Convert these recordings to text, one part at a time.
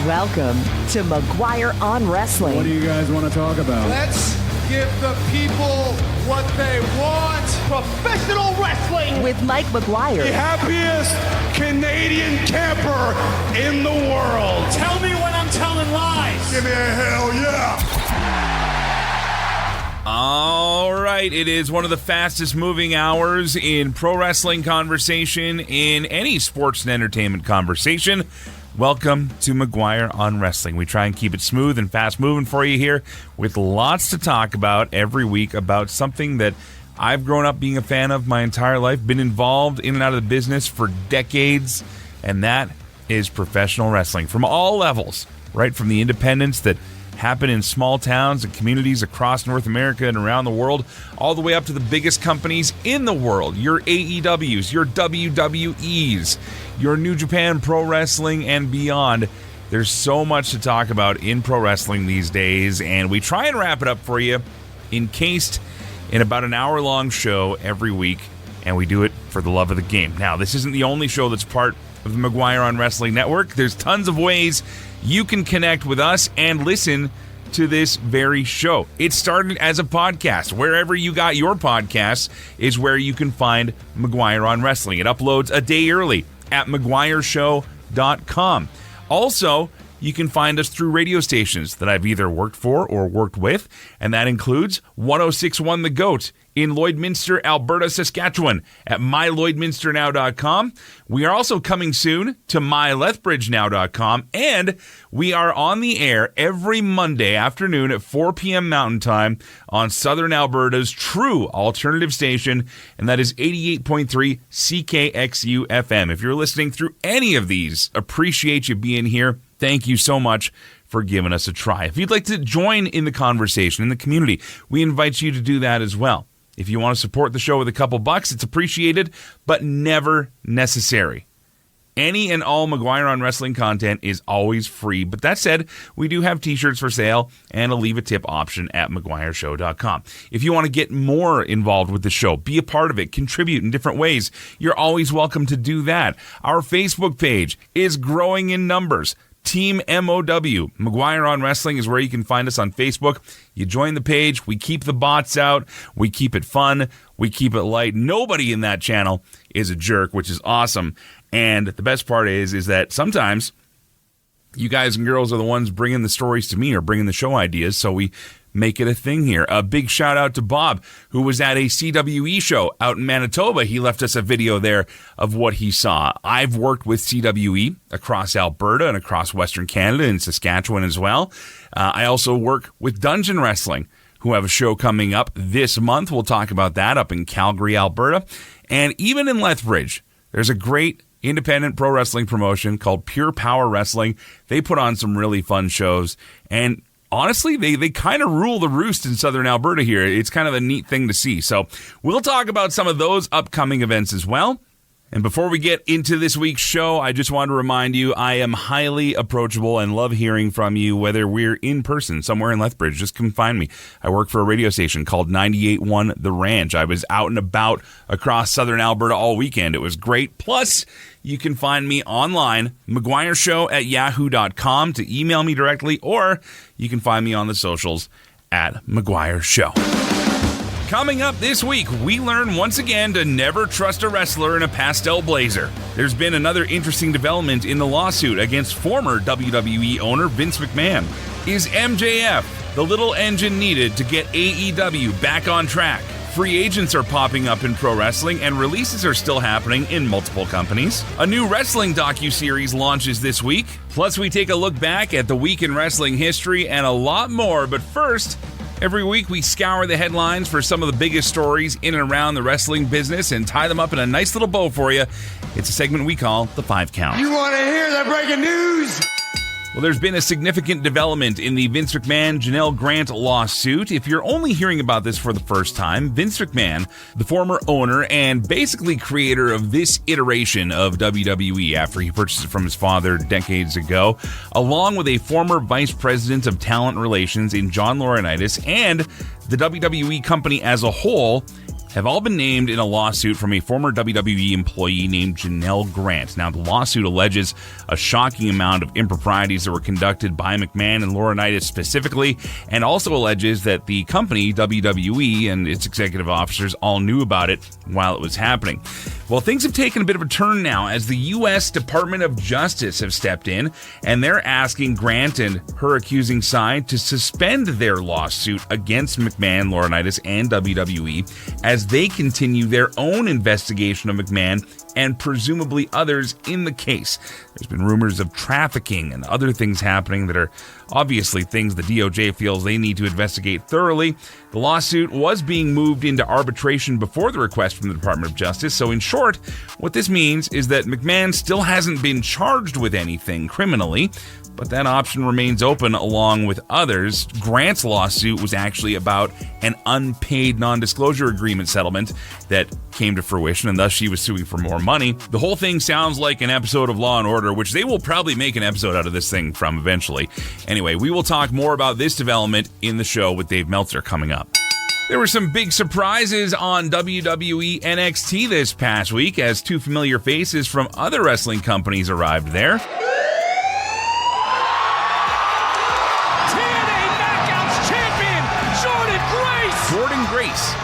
Welcome to McGuire on Wrestling. What do you guys want to talk about? Let's give the people what they want. Professional wrestling. With Mike McGuire. The happiest Canadian camper in the world. Tell me when I'm telling lies. Give me a hell yeah. All right, it is one of the fastest moving hours in pro wrestling conversation, in any sports and entertainment conversation. Welcome to McGuire on Wrestling. We try and keep it smooth and fast moving for you here, with lots to talk about every week about something that I've grown up being a fan of my entire life, been involved in and out of the business for decades, and that is professional wrestling from all levels, right from the independents that happen in small towns and communities across North America and around the world, all the way up to the biggest companies in the world, your AEWs, your WWEs, your New Japan Pro Wrestling, and beyond. There's so much to talk about in pro wrestling these days, and we try and wrap it up for you, encased in about an hour-long show every week, and we do it for the love of the game. Now, this isn't the only show that's part of the McGuire on Wrestling Network. There's tons of ways you can connect with us and listen to this very show. It started as a podcast. Wherever you got your podcasts is where you can find McGuire on Wrestling. It uploads a day early at McGuireShow.com. Also, you can find us through radio stations that I've either worked for or worked with, and that includes 106.1 The Goat in Lloydminster, Alberta, Saskatchewan at MyLloydminsterNow.com. We are also coming soon to MyLethbridgeNow.com, and we are on the air every Monday afternoon at 4 p.m. Mountain Time on Southern Alberta's true alternative station, and that is 88.3 CKXU FM. If you're listening through any of these, appreciate you being here. Thank you so much for giving us a try. If you'd like to join in the conversation in the community, we invite you to do that as well. If you want to support the show with a couple bucks, it's appreciated, but never necessary. Any and all McGuire on Wrestling content is always free, but that said, we do have t-shirts for sale and a leave a tip option at McGuireShow.com. If you want to get more involved with the show, be a part of it, contribute in different ways, you're always welcome to do that. Our Facebook page is growing in numbers. Team MoW, McGuire on Wrestling, is where you can find us on Facebook. You join the page, we keep the bots out, we keep it fun, we keep it light. Nobody in that channel is a jerk, which is awesome. And the best part is that sometimes you guys and girls are the ones bringing the stories to me or bringing the show ideas, so we make it a thing here. A big shout out to Bob, who was at a CWE show out in Manitoba. He left us a video there of what he saw. I've worked with CWE across Alberta and across Western Canada and Saskatchewan as well. I also work with Dungeon Wrestling, who have a show coming up this month. We'll talk about that up in Calgary, Alberta. And even in Lethbridge, there's a great independent pro wrestling promotion called Pure Power Wrestling. They put on some really fun shows, and honestly, they kind of rule the roost in Southern Alberta here. It's kind of a neat thing to see. So we'll talk about some of those upcoming events as well. And before we get into this week's show, I just want to remind you, I am highly approachable and love hearing from you, whether we're in person somewhere in Lethbridge. Just come find me. I work for a radio station called 98.1 The Ranch. I was out and about across Southern Alberta all weekend. It was great. Plus, you can find me online, McGuireShow@yahoo.com, to email me directly, or you can find me on the socials at McGuire Show. Coming up this week, we learn once again to never trust a wrestler in a pastel blazer. There's been another interesting development in the lawsuit against former WWE owner Vince McMahon. Is MJF the little engine needed to get AEW back on track? Free agents are popping up in pro wrestling, and releases are still happening in multiple companies. A new wrestling docuseries launches this week. Plus, we take a look back at the week in wrestling history and a lot more. But first, every week we scour the headlines for some of the biggest stories in and around the wrestling business and tie them up in a nice little bow for you. It's a segment we call The 5 Count. You want to hear the breaking news? Well, there's been a significant development in the Vince McMahon-Janelle Grant lawsuit. If you're only hearing about this for the first time, Vince McMahon, the former owner and basically creator of this iteration of WWE after he purchased it from his father decades ago, along with a former vice president of talent relations in John Laurinaitis and the WWE company as a whole, have all been named in a lawsuit from a former WWE employee named Janelle Grant. Now, the lawsuit alleges a shocking amount of improprieties that were conducted by McMahon and Laurinaitis specifically, and also alleges that the company, WWE, and its executive officers all knew about it while it was happening. Well, things have taken a bit of a turn now as the U.S. Department of Justice have stepped in, and they're asking Grant and her accusing side to suspend their lawsuit against McMahon, Laurinaitis, and WWE as they continue their own investigation of McMahon and presumably others in the case. There's been rumors of trafficking and other things happening that are obviously things the DOJ feels they need to investigate thoroughly. The lawsuit was being moved into arbitration before the request from the Department of Justice. So in short, what this means is that McMahon still hasn't been charged with anything criminally, but that option remains open along with others. Grant's lawsuit was actually about an unpaid non-disclosure agreement settlement that came to fruition, and thus she was suing for more money. The whole thing sounds like an episode of Law & Order, which they will probably make an episode out of this thing from eventually. Anyway, we will talk more about this development in the show with Dave Meltzer coming up. There were some big surprises on WWE NXT this past week as two familiar faces from other wrestling companies arrived there.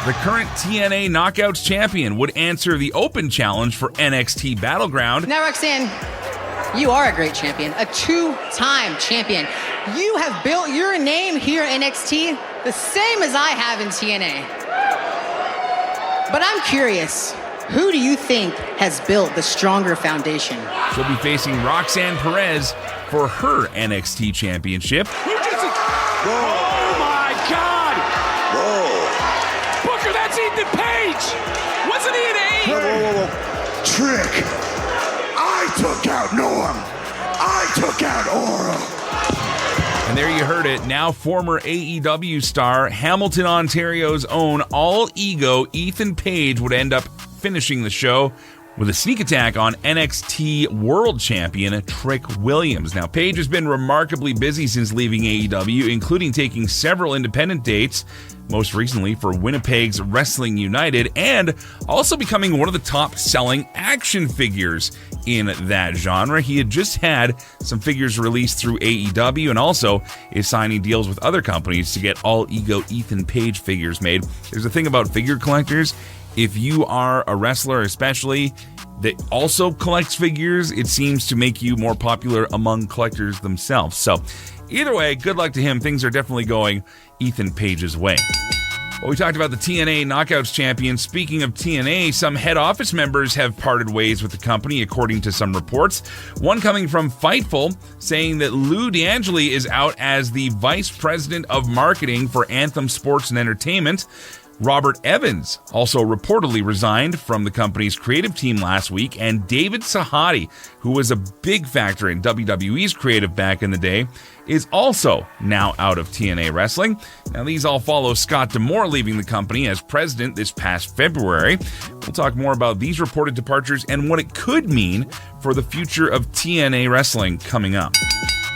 The current TNA Knockouts champion would answer the open challenge for NXT Battleground. Now, Roxanne, you are a great champion, a two-time champion. You have built your name here at NXT the same as I have in TNA. But I'm curious, who do you think has built the stronger foundation? She'll be facing Roxanne Perez for her NXT championship. Oh my God! Whoa. Booker, that's Ethan Page! Wasn't he an A? Whoa. Trick! I took out Norm! I took out Aura! And there you heard it. Now former AEW star, Hamilton, Ontario's own all-ego Ethan Page would end up finishing the show with a sneak attack on NXT World Champion Trick Williams. Now, Page has been remarkably busy since leaving AEW, including taking several independent dates, most recently for Winnipeg's Wrestling United, and also becoming one of the top-selling action figures in that genre. He had just had some figures released through AEW and also is signing deals with other companies to get all-ego Ethan Page figures made. There's a thing about figure collectors. If you are a wrestler, especially, that also collects figures, it seems to make you more popular among collectors themselves. So, either way, good luck to him. Things are definitely going Ethan Page's way. Well, we talked about the TNA Knockouts champion. Speaking of TNA, some head office members have parted ways with the company, according to some reports. One coming from Fightful, saying that Lou D'Angeli is out as the vice president of marketing for Anthem Sports and Entertainment. Robert Evans also reportedly resigned from the company's creative team last week, and David Sahadi, who was a big factor in WWE's creative back in the day, is also now out of TNA Wrestling. Now, these all follow Scott D'Amore leaving the company as president this past February. We'll talk more about these reported departures and what it could mean for the future of TNA Wrestling coming up.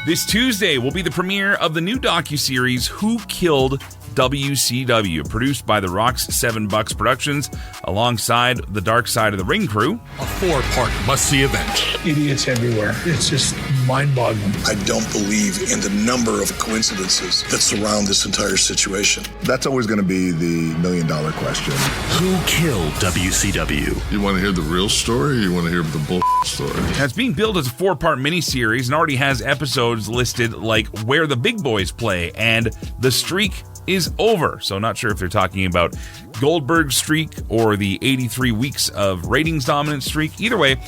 This Tuesday will be the premiere of the new docuseries Who Killed WCW, produced by The Rock's $7 Productions, alongside the Dark Side of the Ring crew. A 4-part must-see event. Idiots everywhere. It's just mind-boggling. I don't believe in the number of coincidences that surround this entire situation. That's always going to be the million-dollar question. Who killed WCW? You want to hear the real story, or you want to hear the bull story? Now, it's being billed as a 4-part miniseries and already has episodes listed like Where the Big Boys Play and The Streak is Over. So not sure if they're talking about Goldberg's streak or the 83 weeks of ratings dominant streak. Either way,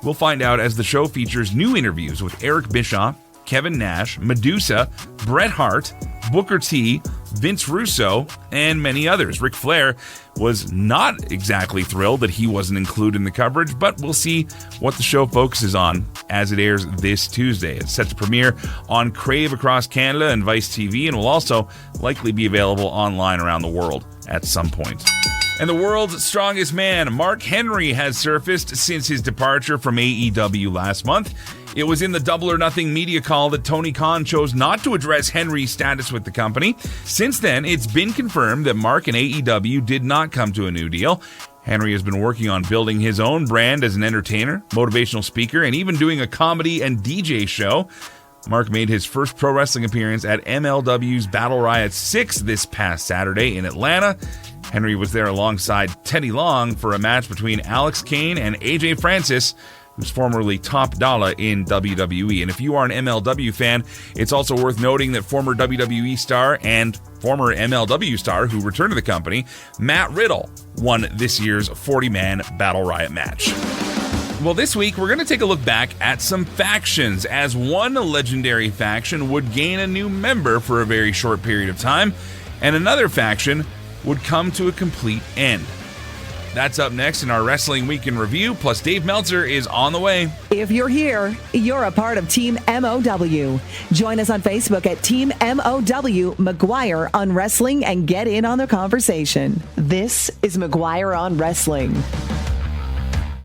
we'll find out as the show features new interviews with Eric Bischoff, Kevin Nash, Medusa, Bret Hart, Booker T, Vince Russo, and many others. Ric Flair was not exactly thrilled that he wasn't included in the coverage, but we'll see what the show focuses on as it airs this Tuesday. It's set to premiere on Crave across Canada and Vice TV, and will also likely be available online around the world at some point. And the world's strongest man, Mark Henry, has surfaced since his departure from AEW last month. It was in the Double or Nothing media call that Tony Khan chose not to address Henry's status with the company. Since then, it's been confirmed that Mark and AEW did not come to a new deal. Henry has been working on building his own brand as an entertainer, motivational speaker, and even doing a comedy and DJ show. Mark made his first pro wrestling appearance at MLW's Battle Riot 6 this past Saturday in Atlanta. Henry was there alongside Teddy Long for a match between Alex Kane and AJ Francis, who's formerly Top Dollar in WWE. And if you are an MLW fan, it's also worth noting that former WWE star and former MLW star who returned to the company, Matt Riddle, won this year's 40-man Battle Riot match. Well, this week, we're going to take a look back at some factions, as one legendary faction would gain a new member for a very short period of time, and another faction would come to a complete end. That's up next in our Wrestling Week in Review, plus Dave Meltzer is on the way. If you're here, you're a part of Team MOW. Join us on Facebook at Team MOW McGuire on Wrestling and get in on the conversation. This is McGuire on Wrestling.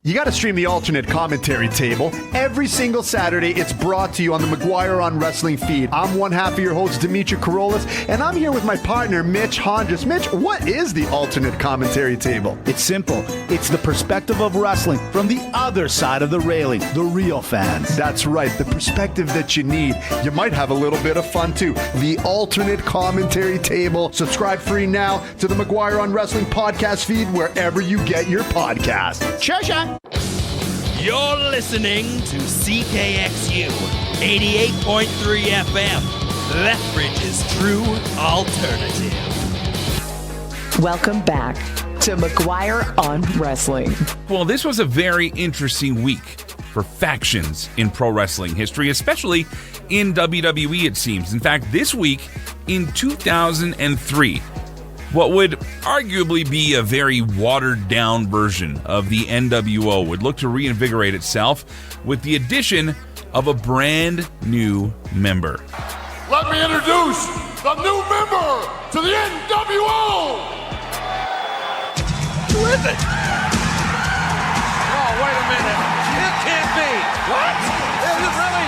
You got to stream the alternate commentary table. Every single Saturday, it's brought to you on the McGuire on Wrestling feed. I'm one half of your host, Dimitri Karolis, and I'm here with my partner, Mitch Hondras. Mitch, what is the alternate commentary table? It's simple. It's the perspective of wrestling from the other side of the railing, the real fans. That's right, the perspective that you need. You might have a little bit of fun, too. The alternate commentary table. Subscribe free now to the McGuire on Wrestling podcast feed wherever you get your podcast. Cheers! You're listening to CKXU 88.3 FM, Lethbridge's true alternative. Welcome back to McGuire on Wrestling. Well, this was a very interesting week for factions in pro wrestling history, especially in WWE, it seems. In fact, this week in 2003, what would arguably be a very watered-down version of the NWO would look to reinvigorate itself with the addition of a brand new member. Let me introduce the new member to the NWO! Who is it? Oh, wait a minute. It can't be. What? Is it really?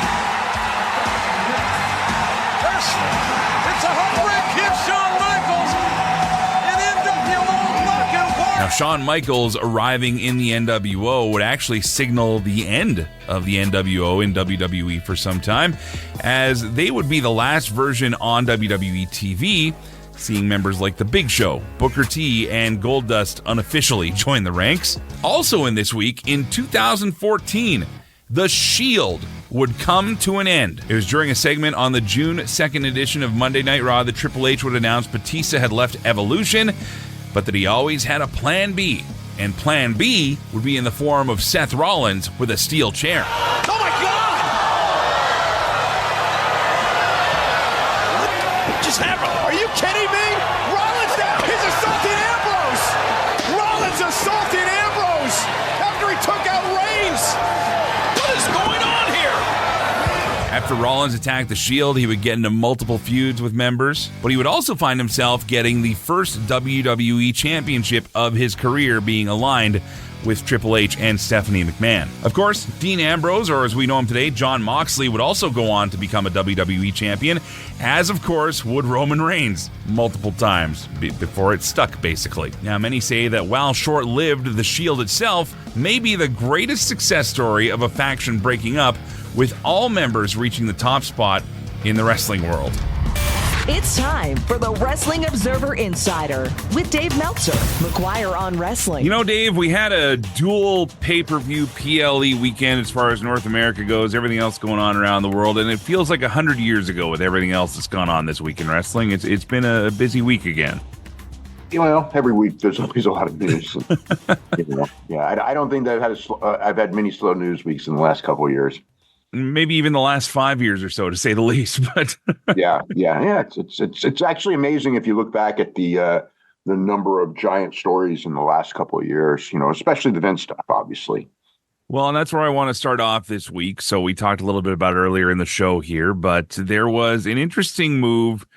It's a heartbreak kid, Shawn Michaels. Now, Shawn Michaels arriving in the NWO would actually signal the end of the NWO in WWE for some time, as they would be the last version on WWE TV, seeing members like The Big Show, Booker T, and Goldust unofficially join the ranks. Also in this week, in 2014, The Shield would come to an end. It was during a segment on the June 2nd edition of Monday Night Raw that Triple H would announce Batista had left Evolution, but that he always had a Plan B, and Plan B would be in the form of Seth Rollins with a steel chair. Oh my God! What just happened? Are you kidding me? Rollins now, he's assaulting Ambrose! Rollins assaulting Ambrose after he took out Reigns! What is going on here? After Rollins attacked the Shield, he would get into multiple feuds with members, but he would also find himself getting the first WWE Championship of his career being aligned with Triple H and Stephanie McMahon. Of course, Dean Ambrose, or as we know him today, Jon Moxley, would also go on to become a WWE Champion, as of course would Roman Reigns, multiple times, before it stuck, basically. Now, many say that while short-lived, the Shield itself may be the greatest success story of a faction breaking up, with all members reaching the top spot in the wrestling world. It's time for the Wrestling Observer Insider with Dave Meltzer, McGuire on Wrestling. You know, Dave, we had a dual pay-per-view PLE weekend as far as North America goes, everything else going on around the world, and it feels like 100 years ago with everything else that's gone on this week in wrestling. It's been a busy week again. Well, every week there's always a lot of news. Yeah, I don't think that I've had many slow news weeks in the last couple of years. Maybe even the last 5 years or so, to say the least. But yeah. It's actually amazing if you look back at the number of giant stories in the last couple of years. You know, especially the Vince stuff, obviously. Well, and that's where I want to start off this week. So we talked a little bit about it earlier in the show here, but there was an interesting move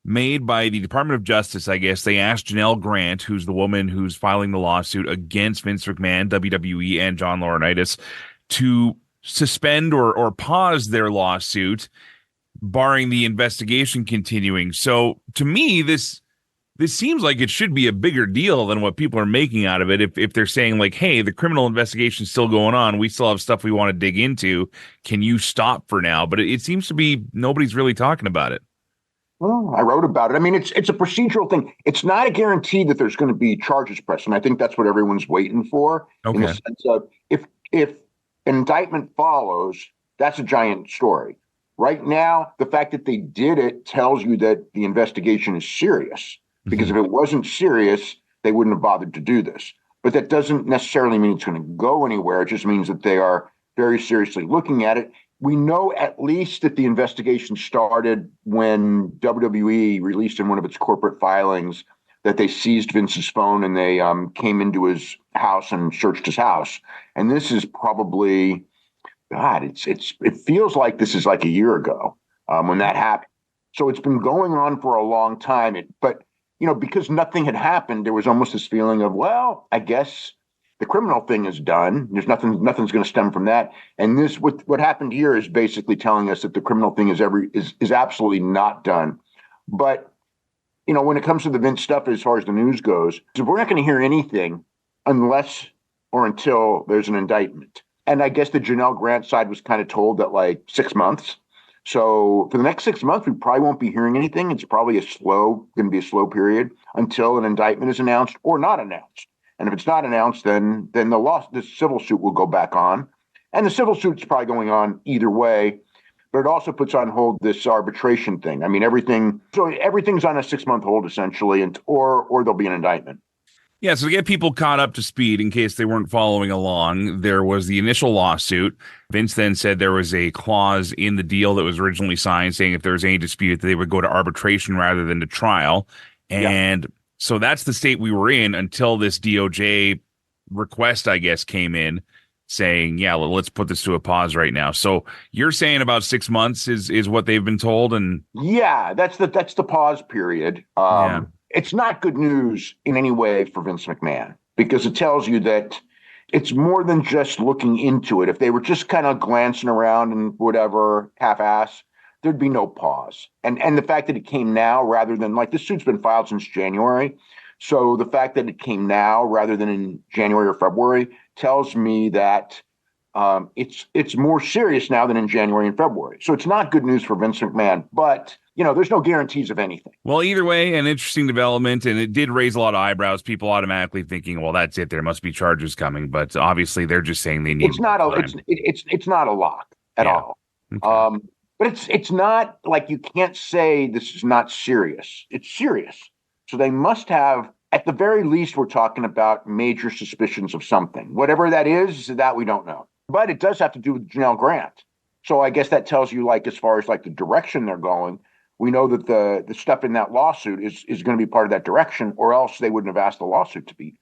made by the Department of Justice, I guess. They asked Janelle Grant, who's the woman who's filing the lawsuit against Vince McMahon, WWE, and John Laurinaitis, to suspend or pause their lawsuit, barring the investigation continuing. So to me, this seems like it should be a bigger deal than what people are making out of it. If they're saying like, hey, the criminal investigation is still going on, we still have stuff we want to dig into, can you stop for now? But it seems to be nobody's really talking about it. Well, I wrote about it. I mean, it's a procedural thing. It's not a guarantee that there's going to be charges pressed, and I think that's what everyone's waiting for. Okay. In the sense of if an indictment follows, that's a giant story. Right now, the fact that they did it tells you that the investigation is serious. Because if it wasn't serious, they wouldn't have bothered to do this. But that doesn't necessarily mean it's going to go anywhere. It just means that they are very seriously looking at it. We know at least that the investigation started when WWE released in one of its corporate filings that they seized Vince's phone and they came into his house and searched his house. And this is probably, God, it feels like this is like a year ago when that happened. So it's been going on for a long time. But because nothing had happened, there was almost this feeling of, well, I guess the criminal thing is done. There's nothing's going to stem from that. And this, what happened here is basically telling us that the criminal thing is absolutely not done. But, when it comes to the Vince stuff, as far as the news goes, we're not going to hear anything unless or until there's an indictment. And I guess the Janelle Grant side was kind of told that like 6 months. So for the next 6 months, we probably won't be hearing anything. It's probably going to be a slow period until an indictment is announced or not announced. And if it's not announced, then the civil suit will go back on. And the civil suit's probably going on either way. But it also puts on hold this arbitration thing. I mean, everything's on a 6-month hold, essentially, or there'll be an indictment. Yeah, so to get people caught up to speed in case they weren't following along, there was the initial lawsuit. Vince then said there was a clause in the deal that was originally signed saying if there was any dispute that they would go to arbitration rather than to trial. And so that's the state we were in until this DOJ request, I guess, came in saying, yeah, well, let's put this to a pause right now. So you're saying about 6 months is what they've been told? And yeah, that's the pause period. It's not good news in any way for Vince McMahon because it tells you that it's more than just looking into it. If they were just kind of glancing around and whatever, half-ass, there'd be no pause. And the fact that it came now rather than, like, this suit's been filed since January. So the fact that it came now rather than in January or February tells me that it's more serious now than in January and February. So it's not good news for Vince McMahon, but there's no guarantees of anything. Well, either way, an interesting development, and it did raise a lot of eyebrows. People automatically thinking, well, that's it. There must be charges coming. But obviously, they're just saying they need it's not a lock at all. Okay. But it's not like you can't say this is not serious. It's serious. So they must have, at the very least, we're talking about major suspicions of something. Whatever that is, that we don't know. But it does have to do with Janelle Grant. So I guess that tells you, like, as far as like the direction they're going, we know that the stuff in that lawsuit is going to be part of that direction, or else they wouldn't have asked the lawsuit to be.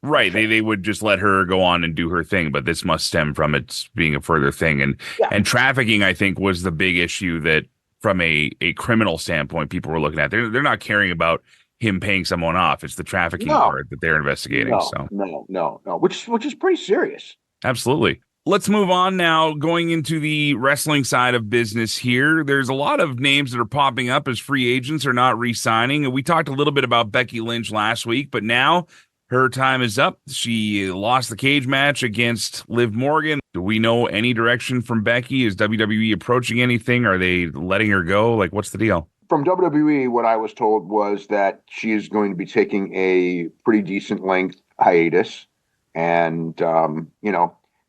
Right. They would just let her go on and do her thing, but this must stem from it being a further thing. And trafficking, I think, was the big issue that from a criminal standpoint, people were looking at. They're not caring about him paying someone off. It's the trafficking part that they're investigating. No, which is pretty serious. Absolutely. Let's move on now, going into the wrestling side of business here. There's a lot of names that are popping up as free agents or not re-signing. And we talked a little bit about Becky Lynch last week, but now her time is up. She lost the cage match against Liv Morgan. Do we know any direction from Becky? Is WWE approaching anything? Are they letting her go? Like, what's the deal? From WWE, what I was told was that she is going to be taking a pretty decent length hiatus. And,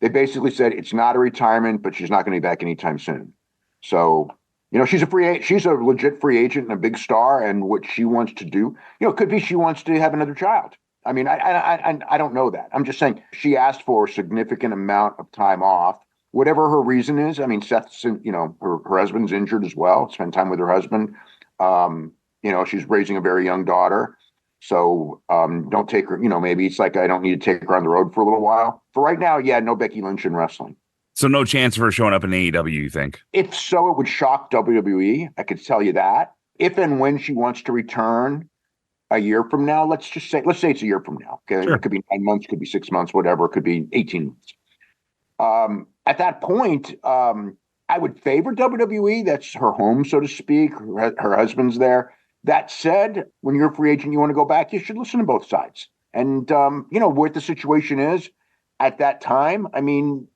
they basically said it's not a retirement, but she's not going to be back anytime soon. So, she's a legit free agent and a big star. And what she wants to do, could be she wants to have another child. I mean, I don't know that. I'm just saying she asked for a significant amount of time off, whatever her reason is. I mean, Seth's, her husband's injured as well. Spend time with her husband. She's raising a very young daughter. So don't take her, maybe it's like I don't need to take her on the road for a little while. For right now, no Becky Lynch in wrestling. So no chance of her showing up in AEW, you think? If so, it would shock WWE. I could tell you that. if and when she wants to return a year from now, let's say it's a year from now. Okay, sure. It could be 9 months, could be 6 months, whatever. It could be 18 months. At that point, I would favor WWE. That's her home, so to speak. Her husband's there. That said, when you're a free agent, you want to go back, you should listen to both sides. And, what the situation is at that time. I mean,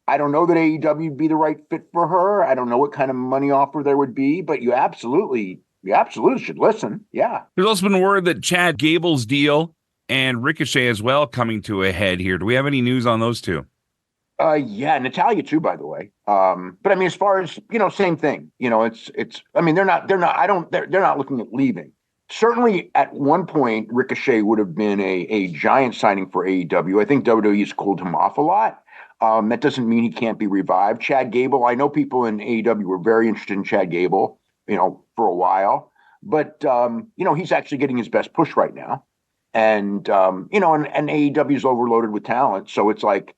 I don't know that AEW would be the right fit for her. I don't know what kind of money offer there would be, but you absolutely should listen. Yeah. There's also been word that Chad Gable's deal and Ricochet as well coming to a head here. Do we have any news on those two? Yeah, Natalya too, by the way. But I mean, as far as, same thing, I mean, they're not looking at leaving. Certainly at one point, Ricochet would have been a giant signing for AEW. I think WWE has cooled him off a lot. That doesn't mean he can't be revived. Chad Gable, I know people in AEW were very interested in Chad Gable, for a while, but, he's actually getting his best push right now. And, and AEW is overloaded with talent. So it's like,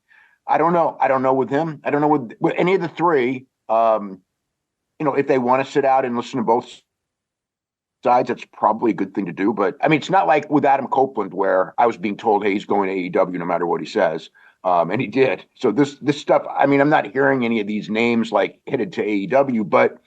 I don't know with him. I don't know with any of the three, if they want to sit out and listen to both sides, that's probably a good thing to do. But I mean, it's not like with Adam Copeland where I was being told, hey, he's going to AEW no matter what he says. And he did. So this stuff, I mean, I'm not hearing any of these names like headed to AEW, but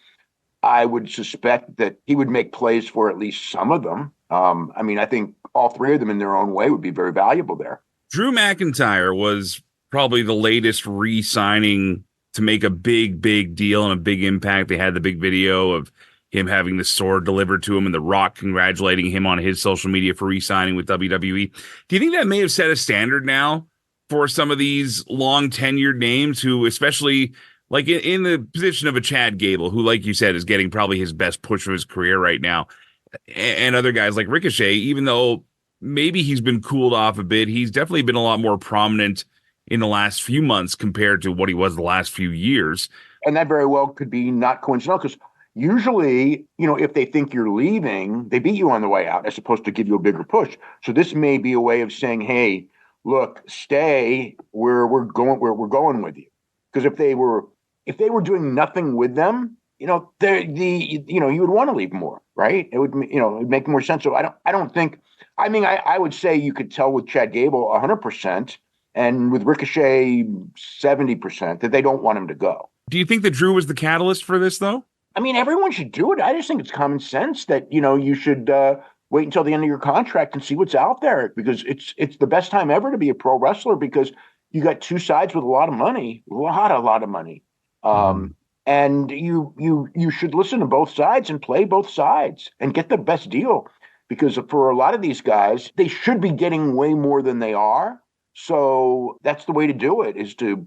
I would suspect that he would make plays for at least some of them. I mean, I think all three of them in their own way would be very valuable there. Drew McIntyre was probably the latest re-signing to make a big deal and a big impact. They had the big video of him having the sword delivered to him and The Rock congratulating him on his social media for re-signing with WWE. Do you think that may have set a standard now for some of these long tenured names who, especially like in the position of a Chad Gable, who, like you said, is getting probably his best push of his career right now, and other guys like Ricochet, even though maybe he's been cooled off a bit, he's definitely been a lot more prominent in the last few months compared to what he was the last few years. And that very well could be not coincidental, because usually, if they think you're leaving, they beat you on the way out as opposed to give you a bigger push. So this may be a way of saying, hey, look, stay, we're going with you. Because if they were doing nothing with them, you would want to leave more, right? It would, it'd make more sense. So I would say you could tell with Chad Gable 100%, and with Ricochet 70%, that they don't want him to go. Do you think that Drew was the catalyst for this, though? I mean, everyone should do it. I just think it's common sense that, you should wait until the end of your contract and see what's out there, because it's the best time ever to be a pro wrestler, because you got two sides with a lot of money, a lot of money. And you should listen to both sides and play both sides and get the best deal, because for a lot of these guys, they should be getting way more than they are. So that's the way to do it, is to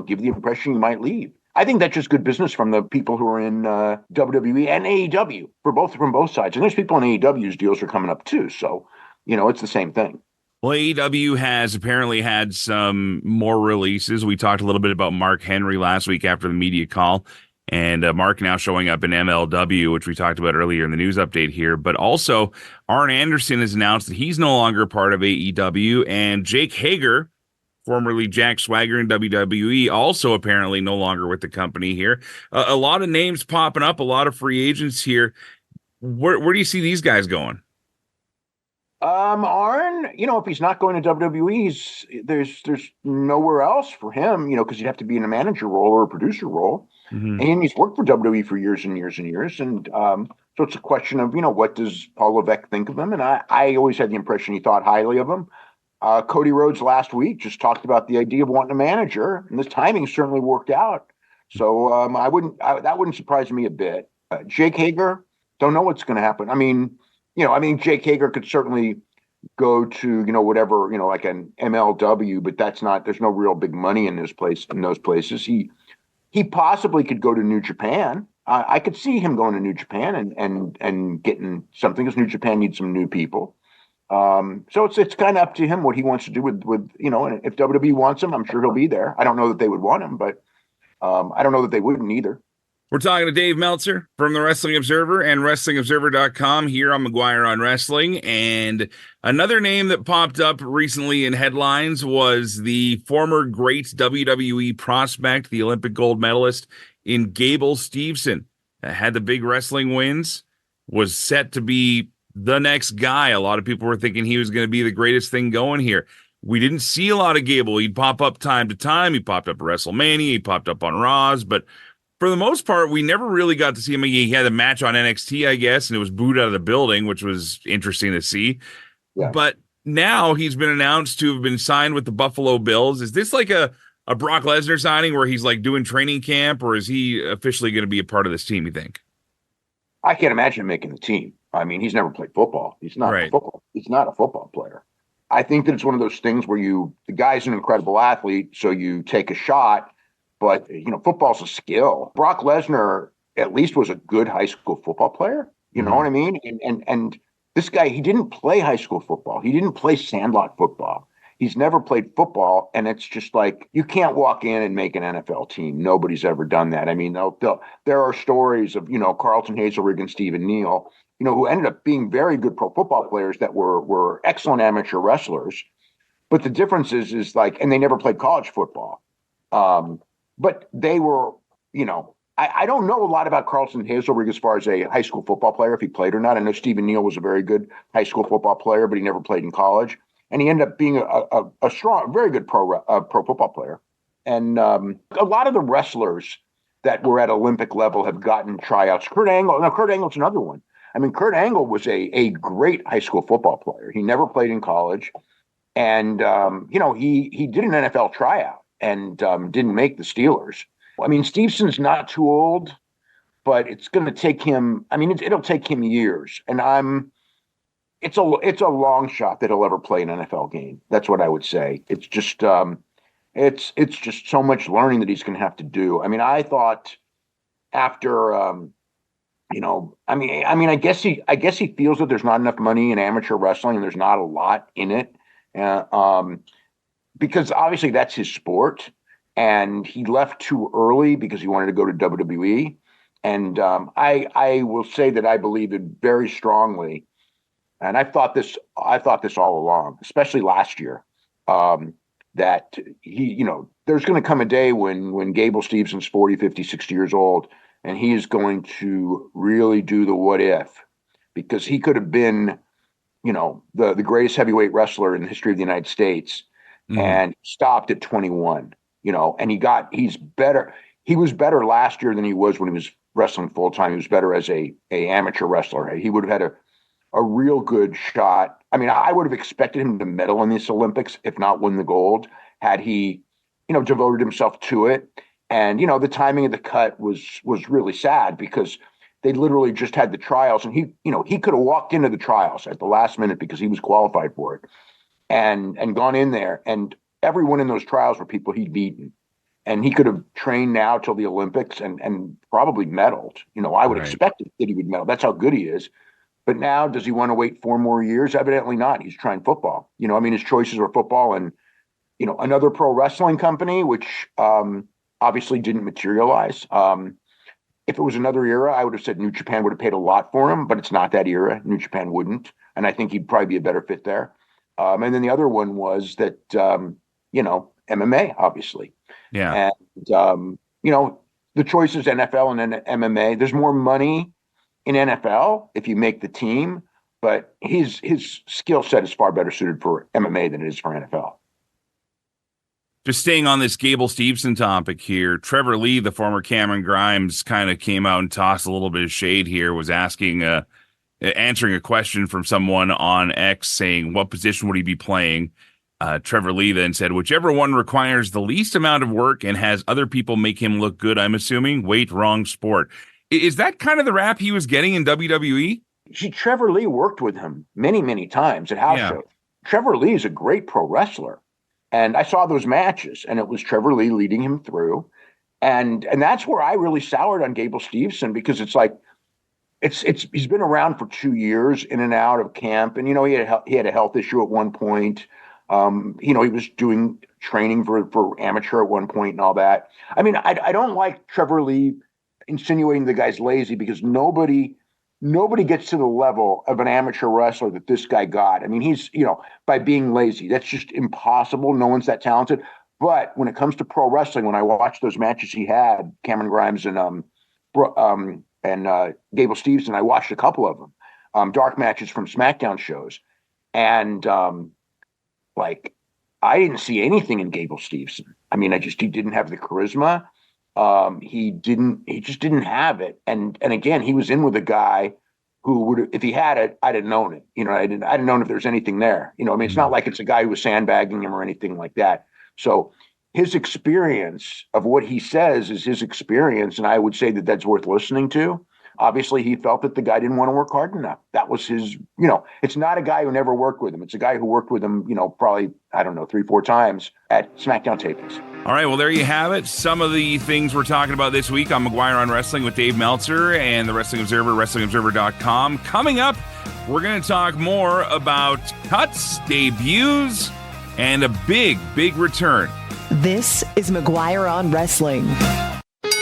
give the impression you might leave. I think that's just good business from the people who are in WWE and AEW from both sides. And there's people in AEW's deals are coming up too. So, it's the same thing. Well, AEW has apparently had some more releases. We talked a little bit about Mark Henry last week after the media call, and Mark now showing up in MLW, which we talked about earlier in the news update here. But also, Arn Anderson has announced that he's no longer part of AEW, and Jake Hager, formerly Jack Swagger in WWE, also apparently no longer with the company here. A lot of names popping up, a lot of free agents here. Where do you see these guys going? Arn, if he's not going to WWE, there's nowhere else for him, because you'd have to be in a manager role or a producer role. Mm-hmm. And he's worked for WWE for years and years and years. And so it's a question of, what does Paul Levesque think of him? And I always had the impression he thought highly of him. Cody Rhodes last week just talked about the idea of wanting a manager, and the timing certainly worked out. So that wouldn't surprise me a bit. Jake Hager, don't know what's going to happen. I mean, Jake Hager could certainly go to, whatever, like an MLW, but there's no real big money in those places. He possibly could go to New Japan. I could see him going to New Japan and getting something, because New Japan needs some new people. So it's kind of up to him what he wants to do with, and if WWE wants him, I'm sure he'll be there. I don't know that they would want him, but I don't know that they wouldn't either. We're talking to Dave Meltzer from the Wrestling Observer and WrestlingObserver.com here on McGuire on Wrestling. And another name that popped up recently in headlines was the former great WWE prospect, the Olympic gold medalist in Gable Steveson. had the big wrestling wins, was set to be the next guy. A lot of people were thinking he was going to be the greatest thing going here. We didn't see a lot of Gable. He'd pop up time to time. He popped up at WrestleMania. He popped up on Raws. But for the most part, we never really got to see him. He had a match on NXT, I guess, and it was booed out of the building, which was interesting to see. Yeah. But now he's been announced to have been signed with the Buffalo Bills. Is this like a Brock Lesnar signing where he's like doing training camp, or is he officially going to be a part of this team, you think? I can't imagine him making the team. I mean, he's never played football. He's not a football. He's not a football player. I think that it's one of those things where the guy's an incredible athlete, so you take a shot, but football's a skill. Brock Lesnar at least was a good high school football player. You know what I mean? And this guy, he didn't play high school football. He didn't play sandlot football. He's never played football, and it's just like you can't walk in and make an NFL team. Nobody's ever done that. I mean, there are stories of Carlton Hazelrig and Stephen Neal, who ended up being very good pro football players that were excellent amateur wrestlers. But the difference is like, and they never played college football. But they were, I don't know a lot about Carlton Hazelrig as far as a high school football player, if he played or not. I know Stephen Neal was a very good high school football player, but he never played in college. And he ended up being a strong, very good pro football player. And a lot of the wrestlers that were at Olympic level have gotten tryouts. Kurt Angle's another one. I mean, Kurt Angle was a great high school football player. He never played in college. And, he did an NFL tryout and didn't make the Steelers. I mean, Stevenson's not too old, but it's going to take him, it'll take him years. And it's a long shot that he'll ever play an NFL game. That's what I would say. It's just, it's just so much learning that he's going to have to do. I mean, I thought after, I guess he feels that there's not enough money in amateur wrestling and there's not a lot in it. Because obviously that's his sport, and he left too early because he wanted to go to WWE. And I will say that I believe it very strongly. And I thought this all along, especially last year, that there's going to come a day when Gable Stevenson's 40, 50, 60 years old, and he is going to really do the what if, because he could have been, the greatest heavyweight wrestler in the history of the United States, and stopped at 21, and he's better. He was better last year than he was when he was wrestling full time. He was better as a amateur wrestler. He would have had a real good shot. I mean, I would have expected him to medal in this Olympics, if not win the gold, had he, devoted himself to it. And, the timing of the cut was really sad because they literally just had the trials, and he could have walked into the trials at the last minute because he was qualified for it and gone in there. And everyone in those trials were people he'd beaten. And he could have trained now till the Olympics and probably medaled. I would expect that he would medal. That's how good he is. But now, does he want to wait 4 more years? Evidently not. He's trying football. His choices were football and, another pro wrestling company, which obviously didn't materialize. If it was another era, I would have said New Japan would have paid a lot for him, but it's not that era. New Japan wouldn't. And I think he'd probably be a better fit there. And then the other one was that, MMA, obviously. Yeah. And, the choices NFL and MMA, there's more money in NFL if you make the team, but his skill set is far better suited for MMA than it is for NFL. Just staying on this Gable Steveson topic here, Trevor Lee, the former Cameron Grimes, kind of came out and tossed a little bit of shade here, was answering a question from someone on X saying, what position would he be playing? Trevor Lee then said, whichever one requires the least amount of work and has other people make him look good, I'm assuming. Wait, wrong sport. Is that kind of the rap he was getting in WWE? See, Trevor Lee worked with him many, many times at house shows. Trevor Lee is a great pro wrestler. And I saw those matches, and it was Trevor Lee leading him through. And that's where I really soured on Gable Steveson, because it's like, he's been around for 2 years in and out of camp. And, he had a health issue at one point. He was doing training for amateur at one point and all that. I mean, I don't like Trevor Lee insinuating the guy's lazy, because nobody gets to the level of an amateur wrestler that this guy got. I mean, he's, by being lazy, that's just impossible. No one's that talented. But when it comes to pro wrestling, when I watched those matches he had, Cameron Grimes and and Gable Steveson. I watched a couple of them, dark matches from SmackDown shows, and like I didn't see anything in Gable Steveson. I mean, he didn't have the charisma. He just didn't have it. And again, he was in with a guy who would, if he had it, I'd have known it. You know, I didn't know if there was anything there. You know, I mean, it's not like it's a guy who was sandbagging him or anything like that. So his experience of what he says is his experience. And I would say that that's worth listening to. Obviously, he felt that the guy didn't want to work hard enough. That was his, you know, it's not a guy who never worked with him. It's a guy who worked with him, you know, probably, 3-4 times at SmackDown tapings. All right, well, there you have it. Some of the things we're talking about this week on McGuire on Wrestling with Dave Meltzer and the Wrestling Observer, WrestlingObserver.com. Coming up, we're going to talk more about cuts, debuts, and a big, big return. This is McGuire on Wrestling.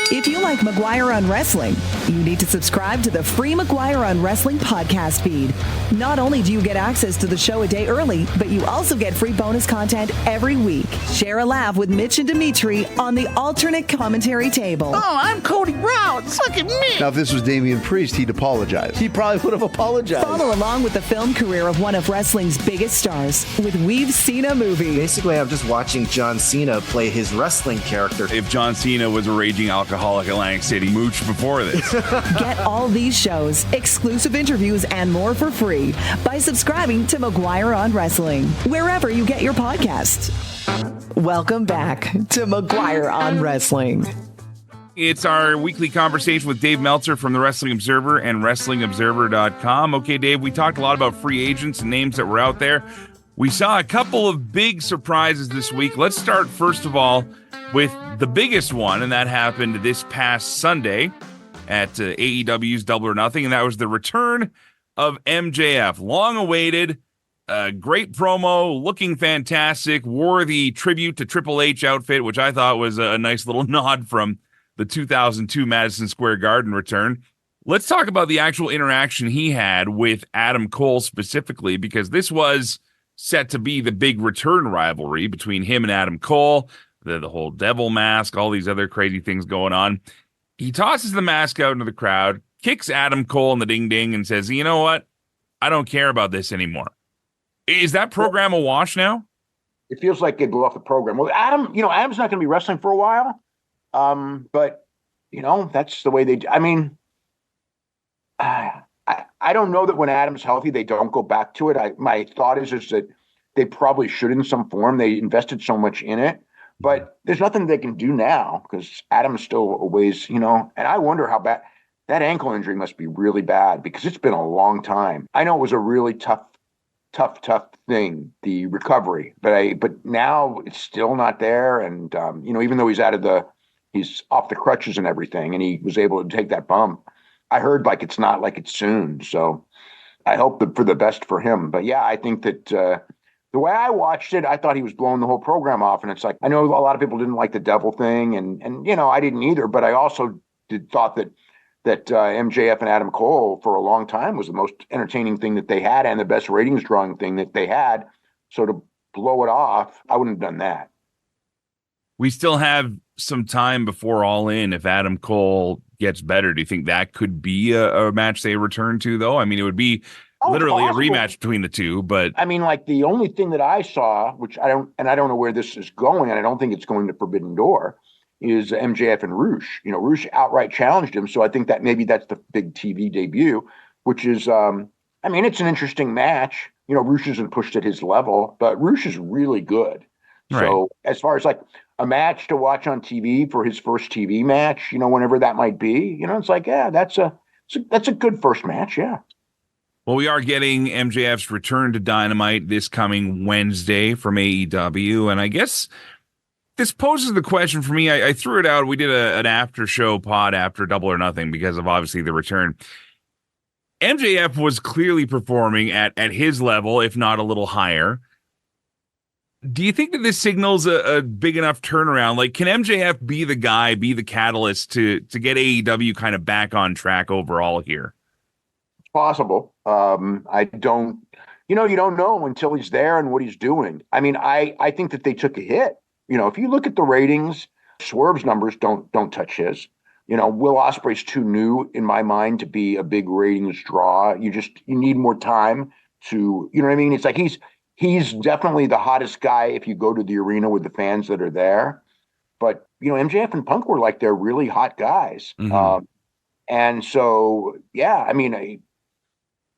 If you like McGuire on Wrestling, you need to subscribe to the free McGuire on Wrestling podcast feed. Not only do you get access to the show a day early, but you also get free bonus content every week. Share a laugh with Mitch and Dimitri on the alternate commentary table. Oh, I'm Cody Rhodes. Look at me. Now, if this was Damian Priest, he'd apologize. He probably would have apologized. Follow along with the film career of one of wrestling's biggest stars with We've Seen a Movie. Basically, I'm just watching John Cena play his wrestling character. If John Cena was a raging alcoholic Atlantic City mooch before this. Get all these shows, exclusive interviews, and more for free by subscribing to McGuire on Wrestling, wherever you get your podcasts. Welcome back to McGuire on Wrestling. It's our weekly conversation with Dave Meltzer from the Wrestling Observer and WrestlingObserver.com. Okay, Dave, we talked a lot about free agents and names that were out there. We saw a couple of big surprises this week. Let's start, first of all, with the biggest one, and that happened this past Sunday at AEW's Double or Nothing, and that was the return of MJF. Long awaited, great promo, looking fantastic, wore the tribute to Triple H outfit, which I thought was a nice little nod from the 2002 Madison Square Garden return. Let's talk about the actual interaction he had with Adam Cole specifically, because this was set to be the big return rivalry between him and Adam Cole. The whole devil mask, all these other crazy things going on. He tosses the mask out into the crowd, kicks Adam Cole in the ding-ding, and says, you know what? I don't care about this anymore. Is that program a wash now? It feels like they blew off the program. Well, Adam's not going to be wrestling for a while. But, that's the way they do. I mean, I don't know that when Adam's healthy, they don't go back to it. My thought is that they probably should in some form. They invested so much in it. But there's nothing they can do now because Adam's still a ways, and I wonder how bad that ankle injury must be really bad because it's been a long time. I know it was a really tough thing, the recovery, but now it's still not there. And, even though he's off the crutches and everything, and he was able to take that bump, I heard it's not like it's soon. So I hope for the best for him. But yeah, I think that, the way I watched it, I thought he was blowing the whole program off. And it's like, I know a lot of people didn't like the devil thing. And I didn't either. But I also thought that MJF and Adam Cole for a long time was the most entertaining thing that they had and the best ratings drawing thing that they had. So to blow it off, I wouldn't have done that. We still have some time before All In. If Adam Cole gets better, do you think that could be a match they return to, though? I mean, it would be literally a rematch between the two, but I mean, the only thing that I saw, which I don't know where this is going, and I don't think it's going to Forbidden Door, is MJF and Roosh. Roosh outright challenged him, so I think that maybe that's the big TV debut, which is, it's an interesting match. Roosh isn't pushed at his level, but Roosh is really good. Right. So as far as a match to watch on TV for his first TV match, whenever that might be, it's that's a good first match, yeah. Well, we are getting MJF's return to Dynamite this coming Wednesday from AEW, and I guess this poses the question for me. I threw it out. We did an after-show pod after Double or Nothing because of, obviously, the return. MJF was clearly performing at his level, if not a little higher. Do you think that this signals a big enough turnaround? Can MJF be the guy, be the catalyst to get AEW kind of back on track overall here? Possible. I don't, you don't know until he's there and what he's doing. I mean, I think that they took a hit. If you look at the ratings, Swerve's numbers don't touch his. Will Ospreay's too new in my mind to be a big ratings draw. You need more time to, you know what I mean? It's like he's definitely the hottest guy if you go to the arena with the fans that are there. But, MJF and Punk were like, they're really hot guys. Mm-hmm. And so, yeah, I mean,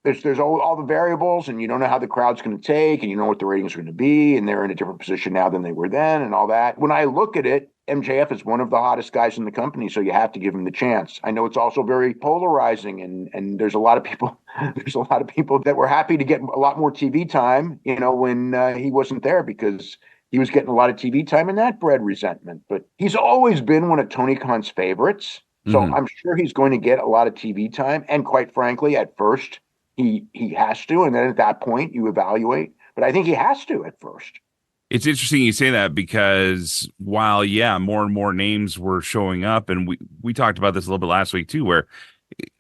there's all the variables, and you don't know how the crowd's going to take, and you know what the ratings are going to be, and they're in a different position now than they were then, and all that. When I look at it, MJF is one of the hottest guys in the company, so you have to give him the chance. I know it's also very polarizing, and there's a lot of people. There's a lot of people that were happy to get a lot more TV time, when he wasn't there, because he was getting a lot of TV time, and that bred resentment. But he's always been one of Tony Khan's favorites, so I'm sure he's going to get a lot of TV time. And quite frankly, at first, he has to, and then at that point, you evaluate. But I think he has to at first. It's interesting you say that, because while, more and more names were showing up, and we talked about this a little bit last week too, where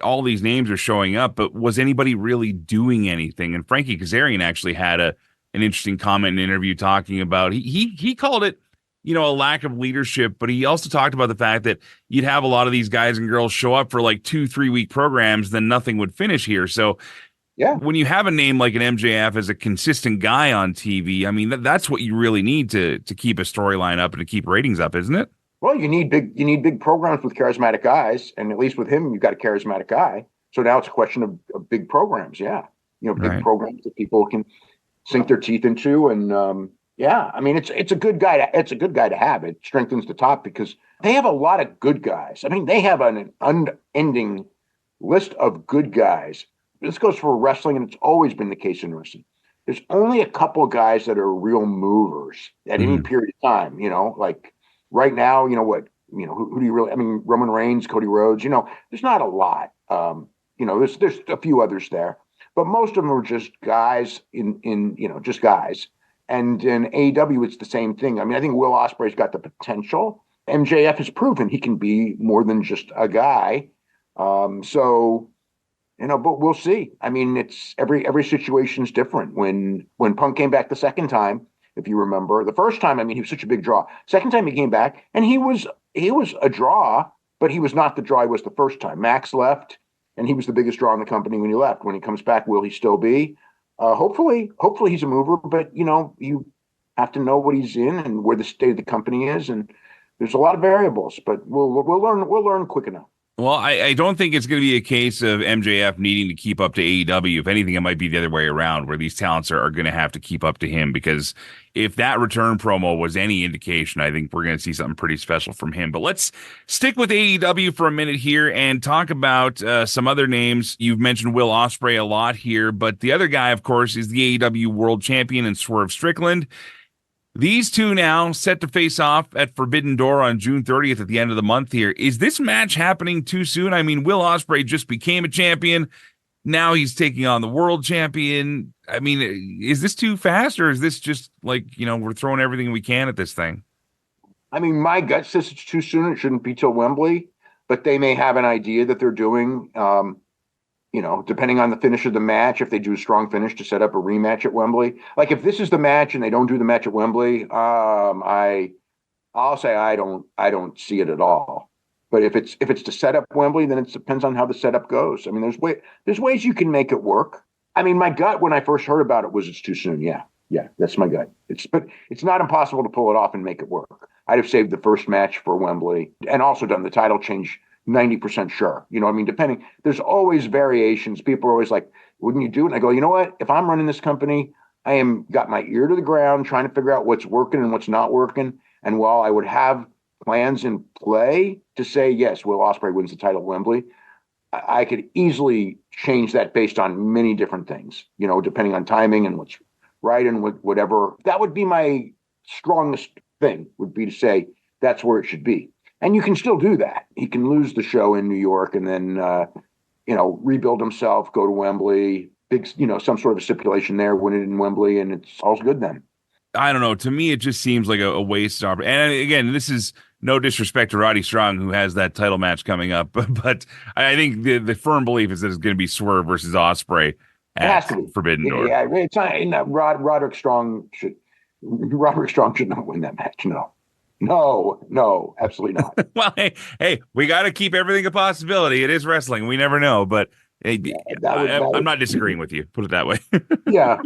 all these names are showing up, but was anybody really doing anything? And Frankie Kazarian actually had an interesting comment in an interview talking about, he called it, a lack of leadership, but he also talked about the fact that you'd have a lot of these guys and girls show up for like 2-3 week programs, then nothing would finish here. So yeah, when you have a name like an MJF as a consistent guy on TV, I mean, that's what you really need to keep a storyline up and to keep ratings up, isn't it? Well, you need big programs with charismatic guys, and at least with him, you've got a charismatic guy. So now it's a question of big programs, big programs that people can sink their teeth into, and I mean, it's a good guy. It's a good guy to have. It strengthens the top because they have a lot of good guys. I mean, they have an unending list of good guys. This goes for wrestling, and it's always been the case in wrestling. There's only a couple of guys that are real movers at any period of time. Like right now, who do you really? I mean, Roman Reigns, Cody Rhodes. There's not a lot. There's a few others there, but most of them are just guys just guys. And in AEW, it's the same thing. I mean, I think Will Ospreay's got the potential. MJF has proven he can be more than just a guy. But we'll see. I mean, it's every situation is different. When Punk came back the second time, if you remember, the first time, I mean, he was such a big draw. Second time he came back, and he was a draw, but he was not the draw he was the first time. Max left, and he was the biggest draw in the company when he left. When he comes back, will he still be? Hopefully he's a mover, but you have to know what he's in and where the state of the company is, and there's a lot of variables. But we'll learn quick enough. Well, I don't think it's going to be a case of MJF needing to keep up to AEW. If anything, it might be the other way around, where these talents are going to have to keep up to him, because if that return promo was any indication, I think we're going to see something pretty special from him. But let's stick with AEW for a minute here and talk about some other names. You've mentioned Will Ospreay a lot here, but the other guy, of course, is the AEW World Champion and Swerve Strickland. These two now set to face off at Forbidden Door on June 30th at the end of the month here. Is this match happening too soon? I mean, Will Ospreay just became a champion. Now he's taking on the world champion. I mean, is this too fast, or is this just like, we're throwing everything we can at this thing? I mean, my gut says it's too soon. It shouldn't be till Wembley, but they may have an idea that they're doing, depending on the finish of the match, if they do a strong finish, to set up a rematch at Wembley. Like if this is the match and they don't do the match at Wembley, I'll say I don't see it at all. But if it's to set up Wembley, then it depends on how the setup goes. I mean, there's ways you can make it work. I mean, my gut when I first heard about it was it's too soon. Yeah, that's my gut. But it's not impossible to pull it off and make it work. I'd have saved the first match for Wembley and also done the title change 90% sure. Depending, there's always variations. People are always like, wouldn't you do it? And I go, you know what? If I'm running this company, I am got my ear to the ground trying to figure out what's working and what's not working. And while I would have plans in play to say, yes, Will Ospreay wins the title at Wembley, I could easily change that based on many different things, depending on timing and what's right and whatever. That would be my strongest thing, would be to say that's where it should be. And you can still do that. He can lose the show in New York and then, rebuild himself, go to Wembley, some sort of a stipulation there, win it in Wembley, and it's all good then. I don't know. To me, it just seems like a waste of. And again, this is no disrespect to Roddy Strong, who has that title match coming up, but I think the firm belief is that it's going to be Swerve versus Ospreay at Forbidden Door. Yeah, it's not. Roderick Strong should not win that match. No. No, absolutely not. Well, hey, we got to keep everything a possibility. It is wrestling. We never know, but hey, I'm not disagreeing with you. Put it that way. Yeah.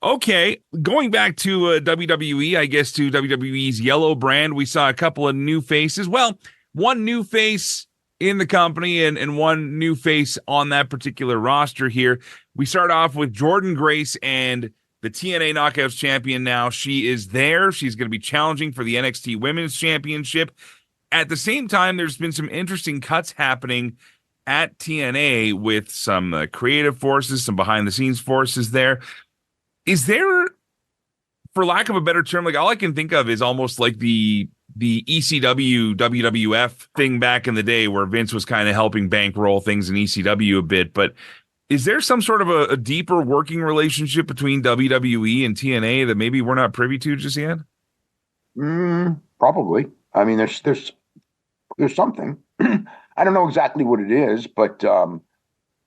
Okay, going back to WWE, I guess to WWE's yellow brand, we saw a couple of new faces. Well, one new face in the company and one new face on that particular roster here. We start off with Jordynne Grace and the TNA Knockouts champion now. She is there. She's going to be challenging for the NXT Women's Championship. At the same time, there's been some interesting cuts happening at TNA with some creative forces, some behind-the-scenes forces there. Is there, for lack of a better term, like all I can think of is almost like the ECW WWF thing back in the day where Vince was kind of helping bankroll things in ECW a bit. But is there some sort of a deeper working relationship between WWE and TNA that maybe we're not privy to just yet? Probably. I mean, there's something. I don't know exactly what it is, but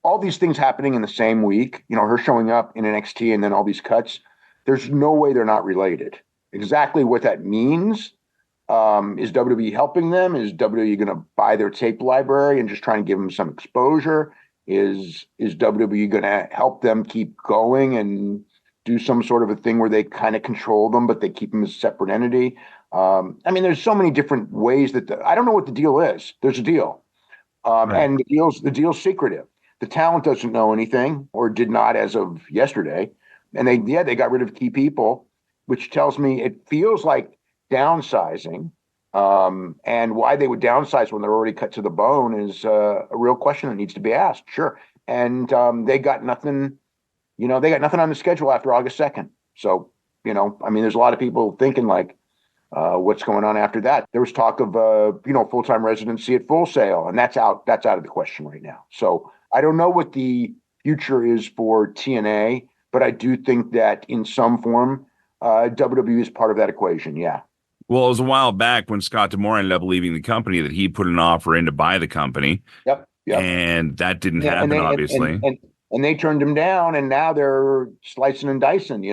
all these things happening in the same week, her showing up in NXT and then all these cuts, there's no way they're not related. Exactly what that means. Is WWE helping them? Is WWE going to buy their tape library and just try and give them some exposure? Is WWE going to help them keep going and do some sort of a thing where they kind of control them, but they keep them as a separate entity? I mean, there's so many different ways that I don't know what the deal is. There's a deal. Right. And the deal's secretive. The talent doesn't know anything, or did not as of yesterday. And they got rid of key people, which tells me it feels like downsizing. And why they would downsize when they're already cut to the bone is a real question that needs to be asked. Sure. And they got nothing, they got nothing on the schedule after August 2nd. So, I mean, there's a lot of people thinking like, what's going on after that? There was talk of, full-time residency at Full Sail, and that's out of the question right now. So I don't know what the future is for TNA, but I do think that in some form, WWE is part of that equation. Yeah. Well, it was a while back when Scott D'Amore ended up leaving the company that he put an offer in to buy the company. Yep. And that didn't happen, obviously. And they turned him down, and now they're slicing and dicing,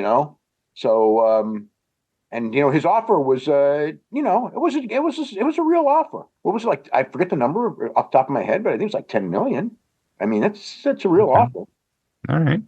So, his offer was, it was a real offer. What was it like? I forget the number off the top of my head, but I think it was like $10 million. I mean, that's a real offer. All right.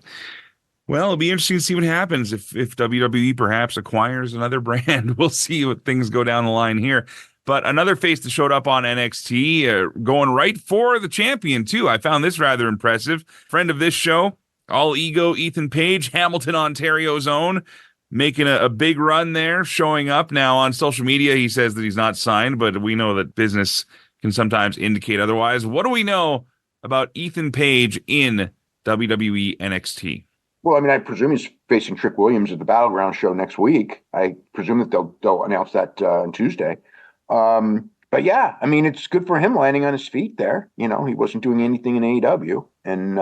Well, it'll be interesting to see what happens if WWE perhaps acquires another brand. We'll see what things go down the line here. But another face that showed up on NXT, going right for the champion, too. I found this rather impressive. Friend of this show, All Ego Ethan Page, Hamilton, Ontario's own, making a big run there, showing up now on social media. He says that he's not signed, but we know that business can sometimes indicate otherwise. What do we know about Ethan Page in WWE NXT? Well, I mean, I presume he's facing Trick Williams at the Battleground show next week. I presume that they'll announce that on Tuesday. But yeah, I mean, it's good for him landing on his feet there. He wasn't doing anything in AEW, and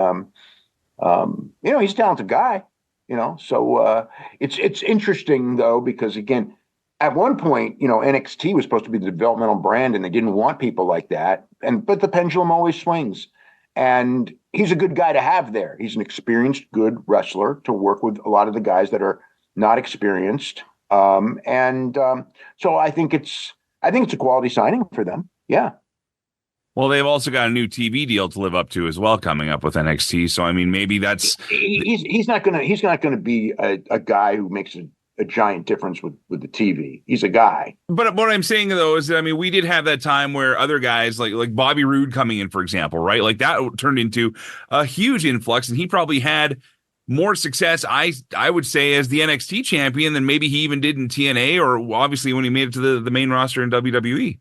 he's a talented guy. So it's interesting though, because again, at one point, NXT was supposed to be the developmental brand, and they didn't want people like that. But the pendulum always swings. And he's a good guy to have there. He's an experienced, good wrestler to work with a lot of the guys that are not experienced. So I think it's a quality signing for them. Yeah. Well, they've also got a new TV deal to live up to as well coming up with NXT. So I mean, maybe that's he's not gonna be a guy who makes a giant difference with the TV. He's a guy. But what I'm saying though is that, I mean, we did have that time where other guys like Bobby Roode coming in, for example, right? Like that turned into a huge influx, and he probably had more success, I would say, as the NXT champion than maybe he even did in TNA, or obviously when he made it to the main roster in WWE.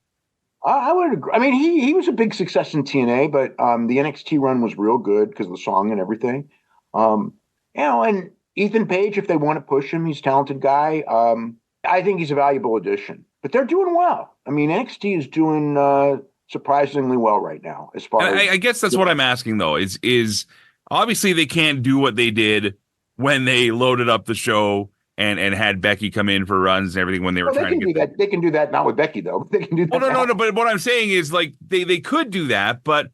I would agree. I mean, he was a big success in TNA, but the NXT run was real good because of the song and everything. And Ethan Page, if they want to push him, he's a talented guy. I think he's a valuable addition. But they're doing well. I mean, NXT is doing surprisingly well right now. As far as I guess that's what I'm asking though. Is obviously they can't do what they did when they loaded up the show and had Becky come in for runs and everything when they were trying to get that. They can do that, not with Becky though. They can do that. No. But what I'm saying is, like, they could do that, but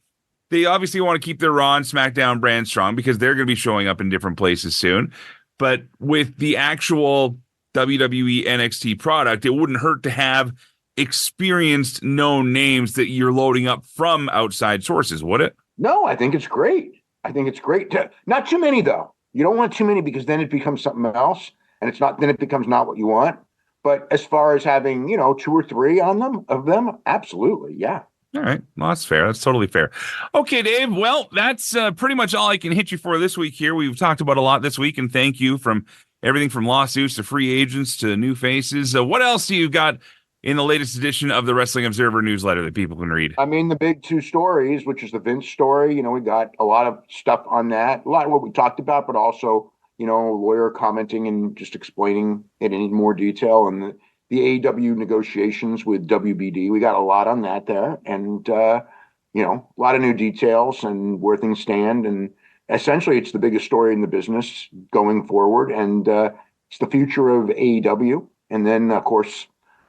they obviously want to keep their Raw and SmackDown brand strong because they're going to be showing up in different places soon. But with the actual WWE NXT product, it wouldn't hurt to have experienced, known names that you're loading up from outside sources, would it? No, I think it's great. Not too many, though. You don't want too many because then it becomes something else, and then it becomes not what you want. But as far as having, 2 or 3 of them, absolutely, yeah. All right. Well, that's fair. That's totally fair. Okay, Dave. Well, that's pretty much all I can hit you for this week here. We've talked about a lot this week, and thank you from everything from lawsuits to free agents to new faces. What else do you got in the latest edition of the Wrestling Observer newsletter that people can read? I mean, the big 2 stories, which is the Vince story. We got a lot of stuff on that. A lot of what we talked about, but also, a lawyer commenting and just explaining it in more detail. And the AEW negotiations with WBD. We got a lot on that there, and a lot of new details and where things stand. And essentially, it's the biggest story in the business going forward, and it's the future of AEW. And then, of course,